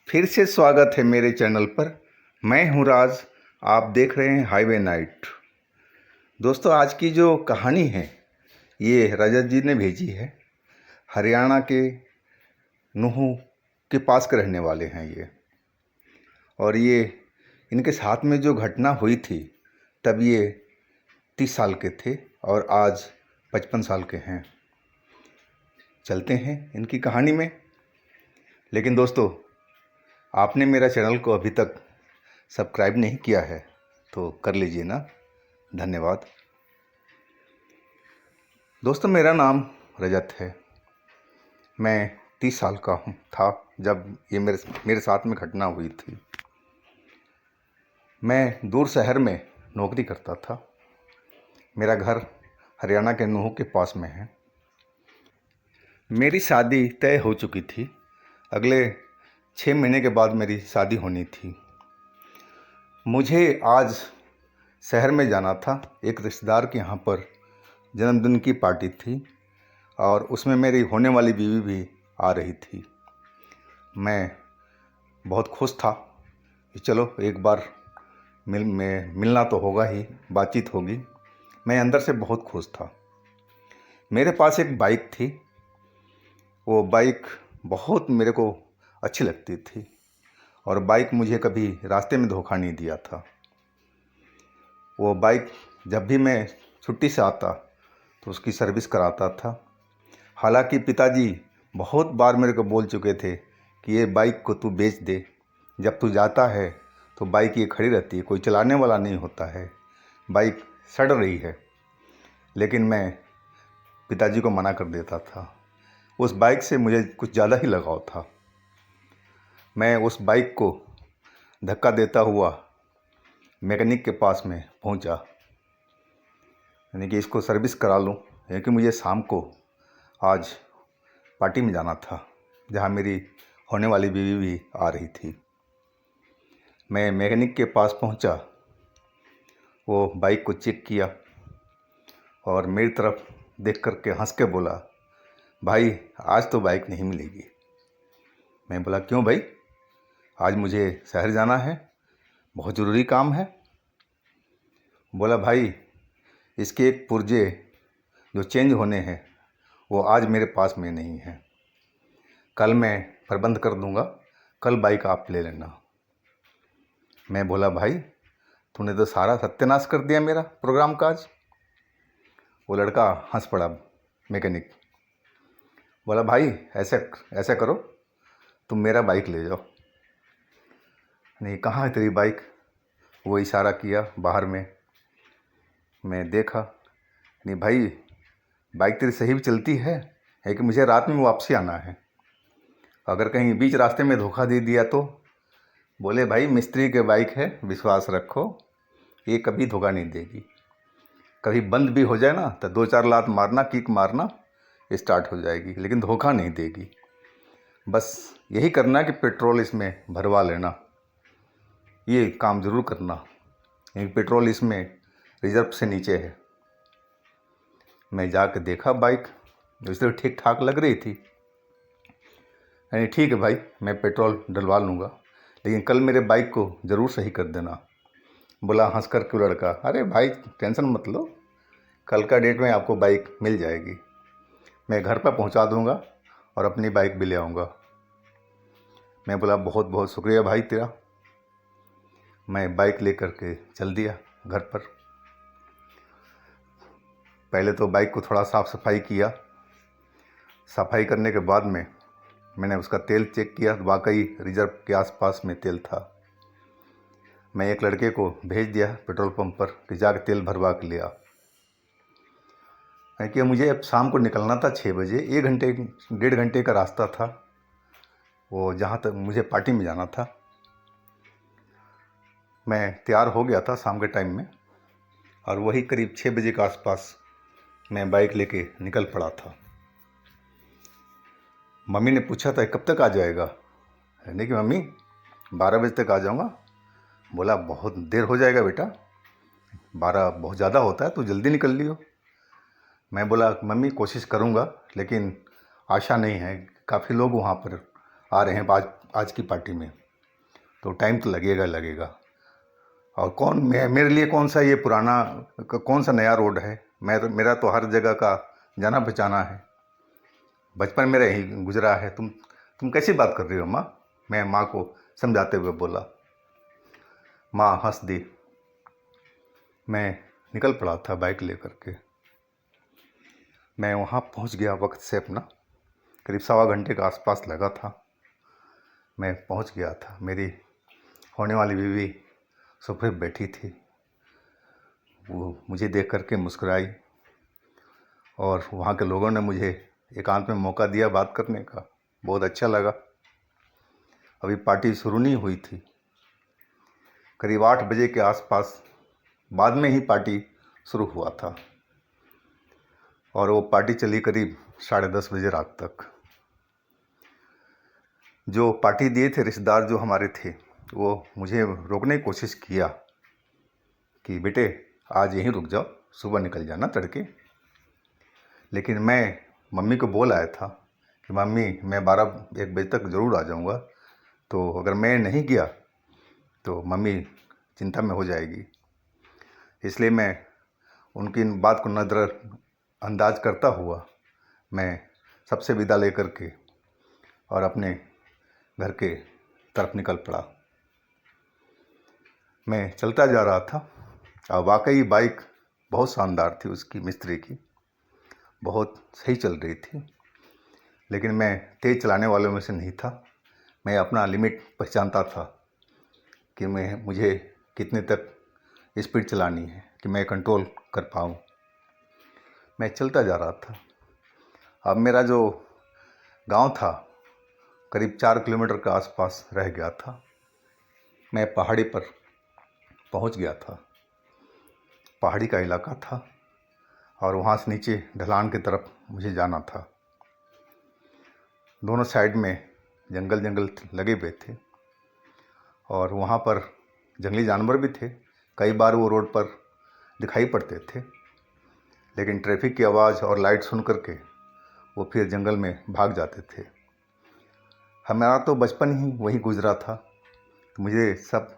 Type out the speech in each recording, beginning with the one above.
फिर से स्वागत है मेरे चैनल पर। मैं हूं राज, आप देख रहे हैं हाईवे नाइट। दोस्तों, आज की जो कहानी है ये रजत जी ने भेजी है। हरियाणा के नूहू के पास के रहने वाले हैं ये, और ये इनके साथ में जो घटना हुई थी तब ये 30 साल के थे और आज 55 साल के हैं। चलते हैं इनकी कहानी में। लेकिन दोस्तों, आपने मेरा चैनल को अभी तक सब्सक्राइब नहीं किया है तो कर लीजिए ना, धन्यवाद। दोस्तों, मेरा नाम रजत है। मैं 30 साल का था जब ये मेरे साथ में घटना हुई थी। मैं दूर शहर में नौकरी करता था। मेरा घर हरियाणा के नूहू के पास में है। मेरी शादी तय हो चुकी थी। अगले 6 महीने के बाद मेरी शादी होनी थी। मुझे आज शहर में जाना था। एक रिश्तेदार के यहाँ पर जन्मदिन की पार्टी थी और उसमें मेरी होने वाली बीवी भी आ रही थी। मैं बहुत खुश था कि चलो एक बार मिलना तो होगा ही, बातचीत होगी। मैं अंदर से बहुत खुश था। मेरे पास एक बाइक थी। वो बाइक बहुत मेरे को अच्छी लगती थी और बाइक मुझे कभी रास्ते में धोखा नहीं दिया था। वो बाइक जब भी मैं छुट्टी से आता तो उसकी सर्विस कराता था। हालांकि पिताजी बहुत बार मेरे को बोल चुके थे कि ये बाइक को तू बेच दे, जब तू जाता है तो बाइक ये खड़ी रहती है, कोई चलाने वाला नहीं होता है, बाइक सड़ रही है। लेकिन मैं पिताजी को मना कर देता था। उस बाइक से मुझे कुछ ज़्यादा ही लगाव था। मैं उस बाइक को धक्का देता हुआ मैकेनिक के पास में पहुंचा, यानी कि इसको सर्विस करा लूं, यानी कि मुझे शाम को आज पार्टी में जाना था जहां मेरी होने वाली बीवी भी आ रही थी। मैं मैकेनिक के पास पहुंचा। वो बाइक को चेक किया और मेरी तरफ देख कर के हंस के बोला, भाई आज तो बाइक नहीं मिलेगी। मैं बोला, क्यों भाई? आज मुझे शहर जाना है, बहुत ज़रूरी काम है। बोला, भाई इसके एक पुर्जे जो चेंज होने हैं वो आज मेरे पास में नहीं है, कल मैं प्रबंध कर दूंगा, कल बाइक आप ले लेना। मैं बोला, भाई तूने तो सारा सत्यानाश कर दिया मेरा प्रोग्राम का आज। वो लड़का हंस पड़ा, मैकेनिक। बोला, भाई ऐसा करो, तुम मेरा बाइक ले जाओ। नहीं, कहाँ है तेरी बाइक? वो इशारा किया बाहर में। मैं देखा, नहीं भाई बाइक तेरी सही भी चलती है कि मुझे रात में वापसी आना है, अगर कहीं बीच रास्ते में धोखा दे दिया तो? बोले, भाई मिस्त्री के बाइक है, विश्वास रखो, ये कभी धोखा नहीं देगी। कभी बंद भी हो जाए ना तो 2-4 लात मारना, किक मारना, स्टार्ट हो जाएगी, लेकिन धोखा नहीं देगी। बस यही करना कि पेट्रोल इसमें भरवा लेना, ये काम ज़रूर करना, क्योंकि पेट्रोल इसमें रिजर्व से नीचे है। मैं जाकर देखा बाइक, उस तरह ठीक ठाक लग रही थी। यानी ठीक है भाई, मैं पेट्रोल डलवा लूँगा, लेकिन कल मेरे बाइक को ज़रूर सही कर देना। बोला हंस कर के लड़का, अरे भाई टेंशन मत लो, कल का डेट में आपको बाइक मिल जाएगी, मैं घर पर पहुंचा दूंगा और अपनी बाइक भी ले आऊँगा। मैं बोला, बहुत बहुत शुक्रिया भाई तेरा। मैं बाइक लेकर के चल दिया घर पर। पहले तो बाइक को थोड़ा साफ़ सफाई किया। सफाई करने के बाद में मैंने उसका तेल चेक किया, वाकई रिजर्व के आसपास में तेल था। मैं एक लड़के को भेज दिया पेट्रोल पंप पर कि जाकर तेल भरवा के लिया, कि मुझे अब शाम को निकलना था 6 बजे। 1-1.5 घंटे का रास्ता था वो, जहाँ तक मुझे पार्टी में जाना था। मैं तैयार हो गया था शाम के टाइम में, और वही करीब 6 बजे के आसपास मैं बाइक लेके निकल पड़ा था। मम्मी ने पूछा था कब तक आ जाएगा? कहने कि मम्मी 12 बजे तक आ जाऊँगा। बोला, बहुत देर हो जाएगा बेटा, 12 बहुत ज़्यादा होता है, तू जल्दी निकल लियो। मैं बोला, मम्मी कोशिश करूँगा, लेकिन आशा नहीं है, काफ़ी लोग वहाँ पर आ रहे हैं, आज आज की पार्टी में, तो टाइम तो लगेगा। और मेरे लिए कौन सा ये पुराना, कौन सा नया रोड है। मेरा तो हर जगह का जाना पहचाना है, बचपन मेरा यही गुजरा है। तुम कैसी बात कर रही हो माँ? मैं माँ को समझाते हुए बोला। माँ हंस दी। मैं निकल पड़ा था बाइक लेकर के। मैं वहाँ पहुँच गया वक्त से अपना, करीब 1.25 घंटे के आसपास लगा था। मैं पहुँच गया था। मेरी होने वाली बीवी सोफे पर बैठी थी। वो मुझे देख करके मुस्कुराई और वहाँ के लोगों ने मुझे एकांत में मौका दिया बात करने का। बहुत अच्छा लगा। अभी पार्टी शुरू नहीं हुई थी, करीब 8 बजे के आसपास बाद में ही पार्टी शुरू हुआ था और वो पार्टी चली करीब 10:30 बजे रात तक। जो पार्टी दिए थे रिश्तेदार जो हमारे थे, वो मुझे रोकने की कोशिश किया कि बेटे आज यहीं रुक जाओ, सुबह निकल जाना तड़के। लेकिन मैं मम्मी को बोल आया था कि मम्मी मैं 12-1 बजे तक ज़रूर आ जाऊँगा, तो अगर मैं नहीं गया तो मम्मी चिंता में हो जाएगी। इसलिए मैं उनकी इन बात को नज़रअंदाज करता हुआ मैं सबसे विदा लेकर के और अपने घर के तरफ निकल पड़ा। मैं चलता जा रहा था और वाकई बाइक बहुत शानदार थी, उसकी मिस्त्री की बहुत सही चल रही थी। लेकिन मैं तेज़ चलाने वालों में से नहीं था। मैं अपना लिमिट पहचानता था कि मुझे कितने तक स्पीड चलानी है कि मैं कंट्रोल कर पाऊँ। मैं चलता जा रहा था। अब मेरा जो गांव था करीब 4 किलोमीटर के आसपास रह गया था। मैं पहाड़ी पर पहुंच गया था। पहाड़ी का इलाका था और वहाँ से नीचे ढलान की तरफ मुझे जाना था। दोनों साइड में जंगल लगे हुए थे और वहाँ पर जंगली जानवर भी थे। कई बार वो रोड पर दिखाई पड़ते थे, लेकिन ट्रैफिक की आवाज़ और लाइट सुन करके वो फिर जंगल में भाग जाते थे। हमारा तो बचपन ही वहीं गुजरा था, तो मुझे सब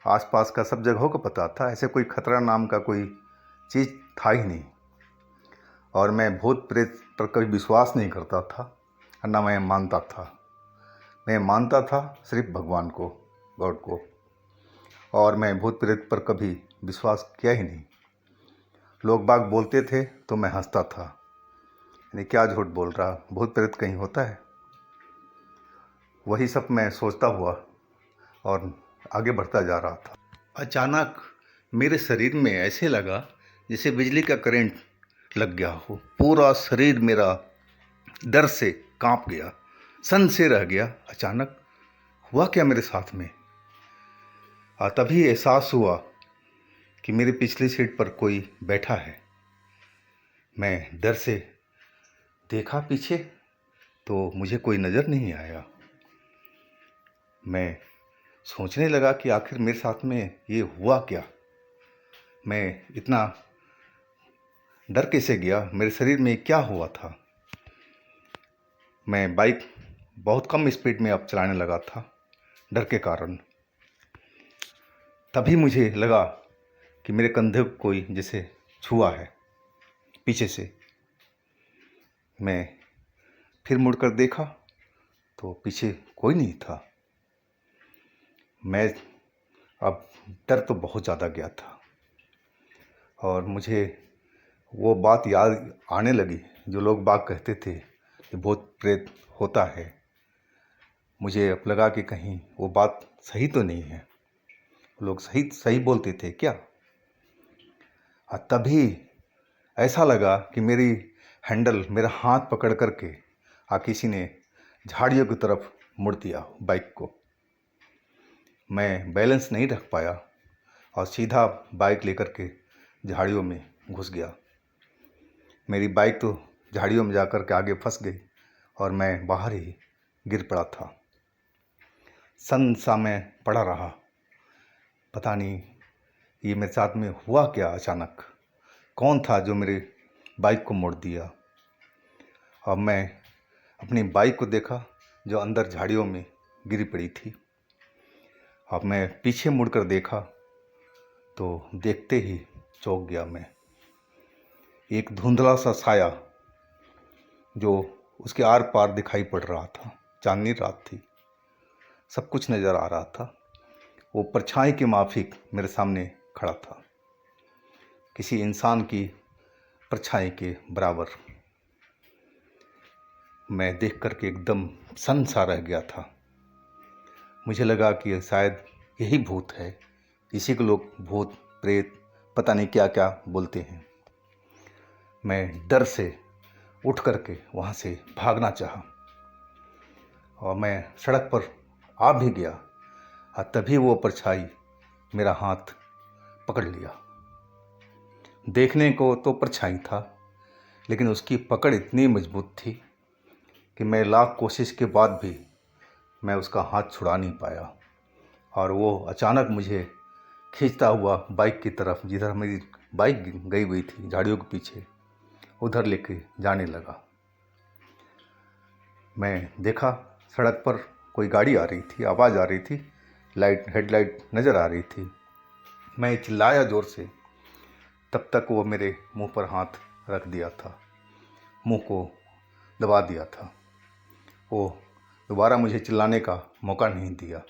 आसपास का सब जगहों का पता था। ऐसे कोई खतरा नाम का कोई चीज़ था ही नहीं। और मैं भूत प्रेत पर कभी विश्वास नहीं करता था और ना मैं मानता था। मैं मानता था सिर्फ भगवान को, गॉड को, और मैं भूत प्रेत पर कभी विश्वास किया ही नहीं। लोग बाग बोलते थे तो मैं हंसता था, यानी क्या झूठ बोल रहा, भूत प्रेत कहीं होता है। वही सब मैं सोचता हुआ और आगे बढ़ता जा रहा था। अचानक मेरे शरीर में ऐसे लगा जैसे बिजली का करंट लग गया हो। पूरा शरीर मेरा डर से कांप गया, सन से रह गया। अचानक हुआ क्या मेरे साथ में? तभी एहसास हुआ कि मेरी पिछली सीट पर कोई बैठा है। मैं डर से देखा पीछे तो मुझे कोई नज़र नहीं आया। मैं सोचने लगा कि आखिर मेरे साथ में ये हुआ क्या, मैं इतना डर कैसे गया, मेरे शरीर में क्या हुआ था। मैं बाइक बहुत कम स्पीड में अब चलाने लगा था डर के कारण। तभी मुझे लगा कि मेरे कंधे को कोई जैसे छुआ है पीछे से। मैं फिर मुड़कर देखा तो पीछे कोई नहीं था। मैं अब डर तो बहुत ज़्यादा गया था और मुझे वो बात याद आने लगी जो लोग बाग कहते थे कि भूत प्रेत होता है। मुझे अब लगा कि कहीं वो बात सही तो नहीं है, लोग सही बोलते थे क्या। तभी ऐसा लगा कि मेरी हैंडल मेरा हाथ पकड़ करके किसी ने झाड़ियों की तरफ मुड़ दिया बाइक को। मैं बैलेंस नहीं रख पाया और सीधा बाइक लेकर के झाड़ियों में घुस गया। मेरी बाइक तो झाड़ियों में जाकर के आगे फंस गई और मैं बाहर ही गिर पड़ा था। सन सा मैं पड़ा रहा। पता नहीं ये मेरे साथ में हुआ क्या। अचानक कौन था जो मेरी बाइक को मोड़ दिया। अब मैं अपनी बाइक को देखा जो अंदर झाड़ियों में गिरी पड़ी थी। अब मैं पीछे मुड़कर देखा तो देखते ही चौंक गया मैं। एक धुंधला सा साया जो उसके आर पार दिखाई पड़ रहा था। चांदनी रात थी, सब कुछ नज़र आ रहा था। वो परछाई के माफिक मेरे सामने खड़ा था, किसी इंसान की परछाई के बराबर। मैं देख करके एकदम सन्न सा रह गया था। मुझे लगा कि शायद यही भूत है। इसी को लोग भूत प्रेत पता नहीं क्या क्या बोलते हैं। मैं डर से उठ करके वहाँ से भागना चाहा और मैं सड़क पर आ भी गया और तभी वो परछाई मेरा हाथ पकड़ लिया। देखने को तो परछाई था, लेकिन उसकी पकड़ इतनी मजबूत थी कि मैं लाख कोशिश के बाद भी मैं उसका हाथ छुड़ा नहीं पाया। और वो अचानक मुझे खींचता हुआ बाइक की तरफ, जिधर मेरी बाइक गई हुई थी झाड़ियों के पीछे, उधर लेके जाने लगा। मैं देखा सड़क पर कोई गाड़ी आ रही थी, आवाज़ आ रही थी, लाइट हेडलाइट नज़र आ रही थी। मैं चिल्लाया ज़ोर से, तब तक वो मेरे मुंह पर हाथ रख दिया था, मुंह को दबा दिया था। वो दोबारा मुझे चिल्लाने का मौका नहीं दिया।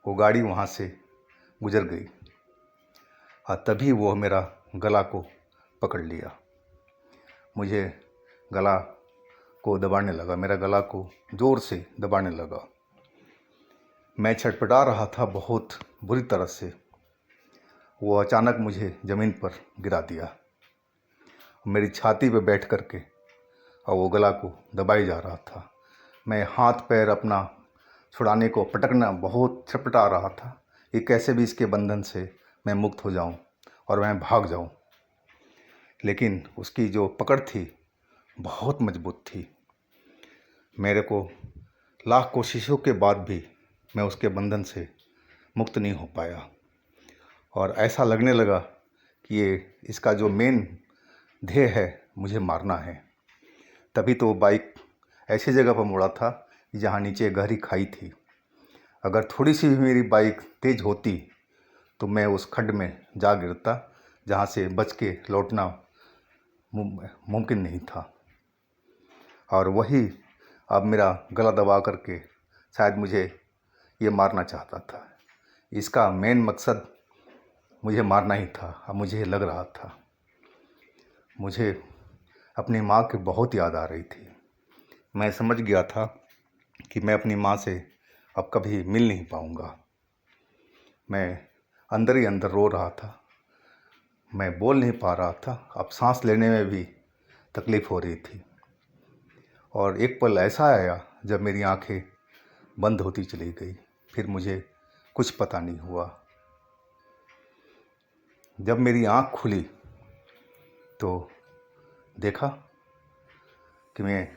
वो गाड़ी वहाँ से गुजर गई और तभी वो मेरा गला को पकड़ लिया, मुझे गला को दबाने लगा, मेरा गला को ज़ोर से दबाने लगा। मैं छटपटा रहा था बहुत बुरी तरह से। वो अचानक मुझे ज़मीन पर गिरा दिया, मेरी छाती पर बैठ करके, और वो गला को दबाई जा रहा था। मैं हाथ पैर अपना छुड़ाने को पटकना बहुत छटपटा रहा था कि कैसे भी इसके बंधन से मैं मुक्त हो जाऊं और मैं भाग जाऊं। लेकिन उसकी जो पकड़ थी बहुत मजबूत थी। मेरे को लाख कोशिशों के बाद भी मैं उसके बंधन से मुक्त नहीं हो पाया और ऐसा लगने लगा कि ये इसका जो मेन ध्येय है मुझे मारना है। तभी तो बाइक ऐसी जगह पर मुड़ा था जहाँ नीचे गहरी खाई थी। अगर थोड़ी सी भी मेरी बाइक तेज़ होती तो मैं उस खड्ड में जा गिरता, जहाँ से बच के लौटना मुमकिन नहीं था। और वही अब मेरा गला दबा करके शायद मुझे ये मारना चाहता था। इसका मेन मकसद मुझे मारना ही था। अब मुझे लग रहा था, मुझे अपनी माँ की बहुत याद आ रही थी। मैं समझ गया था कि मैं अपनी माँ से अब कभी मिल नहीं पाऊँगा। मैं अंदर ही अंदर रो रहा था, मैं बोल नहीं पा रहा था। अब सांस लेने में भी तकलीफ़ हो रही थी। और एक पल ऐसा आया जब मेरी आंखें बंद होती चली गई, फिर मुझे कुछ पता नहीं हुआ। जब मेरी आंख खुली तो देखा कि मैं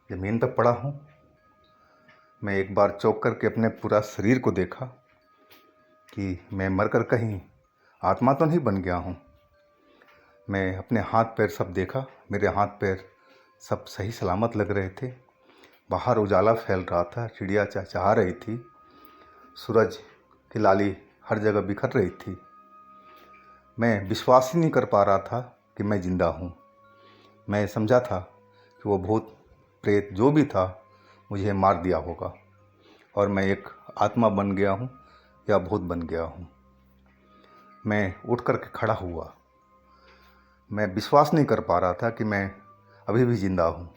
ज़मीन पर पड़ा हूँ। मैं एक बार चौंक करके अपने पूरा शरीर को देखा कि मैं मरकर कहीं आत्मा तो नहीं बन गया हूँ। मैं अपने हाथ पैर सब देखा, मेरे हाथ पैर सब सही सलामत लग रहे थे। बाहर उजाला फैल रहा था, चिड़िया चहचहा रही थी, सूरज की लाली हर जगह बिखर रही थी। मैं विश्वास ही नहीं कर पा रहा था कि मैं ज़िंदा हूँ। मैं समझा था कि वो भूत प्रेत जो भी था मुझे मार दिया होगा और मैं एक आत्मा बन गया हूँ या भूत बन गया हूँ। मैं उठ कर के खड़ा हुआ। मैं विश्वास नहीं कर पा रहा था कि मैं अभी भी ज़िंदा हूँ।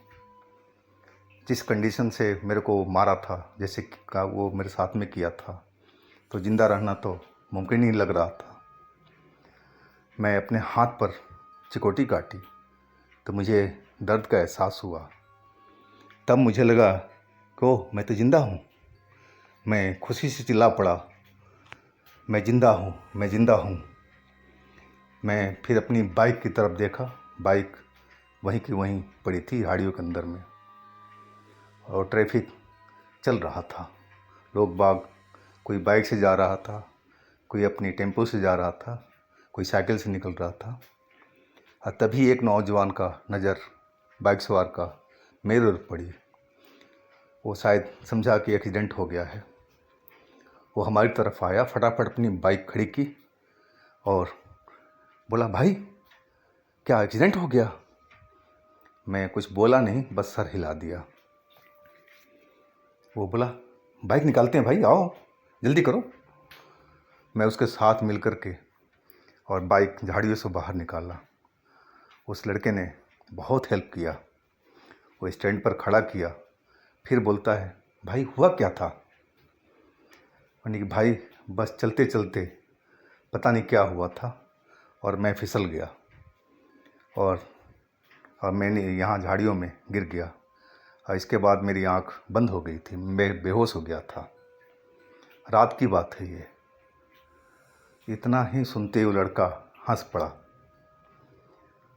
जिस कंडीशन से मेरे को मारा था, जैसे का वो मेरे साथ में किया था, तो ज़िंदा रहना तो मुमकिन नहीं लग रहा था। मैं अपने हाथ पर चिकोटी काटी तो मुझे दर्द का एहसास हुआ। तब मुझे लगा कि ओह, मैं तो ज़िंदा हूँ। मैं खुशी से चिल्ला पड़ा, मैं ज़िंदा हूँ, मैं ज़िंदा हूँ। मैं फिर अपनी बाइक की तरफ देखा। बाइक वहीं की वहीं पड़ी थी झाड़ियों के अंदर में, और ट्रैफिक चल रहा था। लोग बाग, कोई बाइक से जा रहा था, कोई अपनी टेम्पो से जा रहा था, कोई साइकिल से निकल रहा था। और तभी एक नौजवान का नज़र बाइक सवार का मेरे ओर पड़ी। वो शायद समझा कि एक्सीडेंट हो गया है। वो हमारी तरफ आया, फटाफट अपनी बाइक खड़ी की और बोला, भाई क्या एक्सीडेंट हो गया? मैं कुछ बोला नहीं, बस सर हिला दिया। वो बोला, बाइक निकालते हैं भाई, आओ जल्दी करो। मैं उसके साथ मिल कर के और बाइक झाड़ियों से बाहर निकाला। उस लड़के ने बहुत हेल्प किया, वो स्टैंड पर खड़ा किया। फिर बोलता है, भाई हुआ क्या था? मैंने कि भाई बस चलते चलते पता नहीं क्या हुआ था और मैं फिसल गया और मैंने यहाँ झाड़ियों में गिर गया और इसके बाद मेरी आँख बंद हो गई थी, मैं बेहोश हो गया था। रात की बात है ये। इतना ही सुनते ही वो लड़का हंस पड़ा।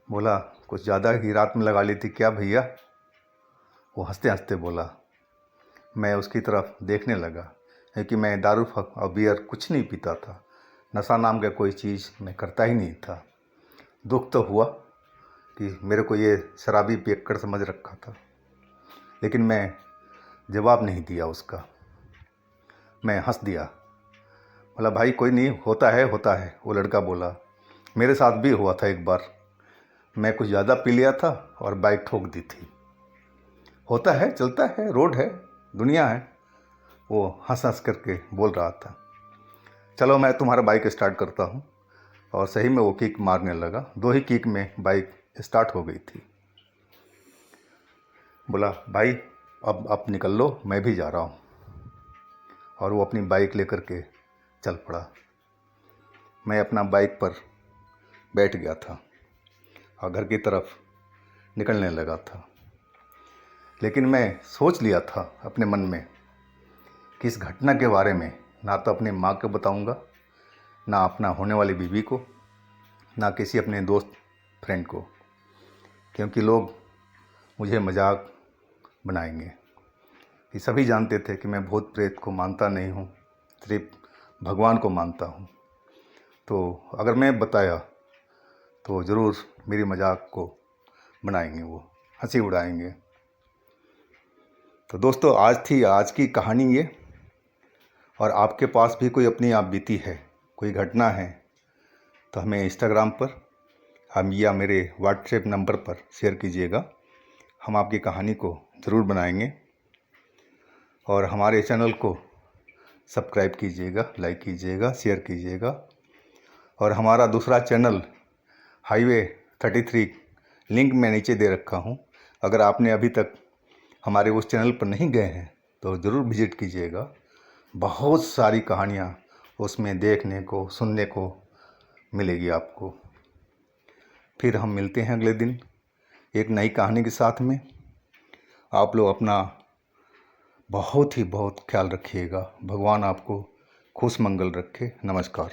बोला, कुछ ज़्यादा ही रात में लगा ली थी क्या भैया? वो हंसते हंसते बोला। मैं उसकी तरफ देखने लगा क्योंकि मैं दारू और बियर कुछ नहीं पीता था। नशा नाम का कोई चीज़ मैं करता ही नहीं था। दुख तो हुआ कि मेरे को ये शराबी पियक्कड़ समझ रखा था, लेकिन मैं जवाब नहीं दिया उसका। मैं हंस दिया। बोला, भाई कोई नहीं, होता है होता है। वो लड़का बोला, मेरे साथ भी हुआ था एक बार। मैं कुछ ज़्यादा पी लिया था और बाइक ठोक दी थी। होता है, चलता है, रोड है, दुनिया है। वो हंस हंस करके बोल रहा था। चलो मैं तुम्हारा बाइक स्टार्ट करता हूँ। और सही में वो किक मारने लगा। 2 ही किक में बाइक स्टार्ट हो गई थी। बोला, भाई अब निकल लो, मैं भी जा रहा हूँ। और वो अपनी बाइक लेकर के चल पड़ा। मैं अपना बाइक पर बैठ गया था और घर की तरफ निकलने लगा था। लेकिन मैं सोच लिया था अपने मन में कि इस घटना के बारे में ना तो अपनी माँ को बताऊंगा, ना अपना होने वाली बीवी को, ना किसी अपने दोस्त फ्रेंड को, क्योंकि लोग मुझे मजाक बनाएंगे। ये सभी जानते थे कि मैं भूत प्रेत को मानता नहीं हूँ, सिर्फ भगवान को मानता हूँ। तो अगर मैं बताया तो ज़रूर मेरी मजाक को बनाएंगे, वो हंसी उड़ाएंगे। तो दोस्तों, आज की कहानी ये। और आपके पास भी कोई अपनी आप बीती है, कोई घटना है, तो हमें इंस्टाग्राम पर हम या मेरे व्हाट्सएप नंबर पर शेयर कीजिएगा। हम आपकी कहानी को ज़रूर बनाएंगे। और हमारे चैनल को सब्सक्राइब कीजिएगा, लाइक कीजिएगा, शेयर कीजिएगा। और हमारा दूसरा चैनल हाईवे 33 लिंक मैं नीचे दे रखा हूँ। अगर आपने अभी तक हमारे उस चैनल पर नहीं गए हैं तो ज़रूर विज़िट कीजिएगा। बहुत सारी कहानियाँ उसमें देखने को, सुनने को मिलेगी आपको। फिर हम मिलते हैं अगले दिन एक नई कहानी के साथ में। आप लोग अपना बहुत ख्याल रखिएगा। भगवान आपको खुश मंगल रखे। नमस्कार।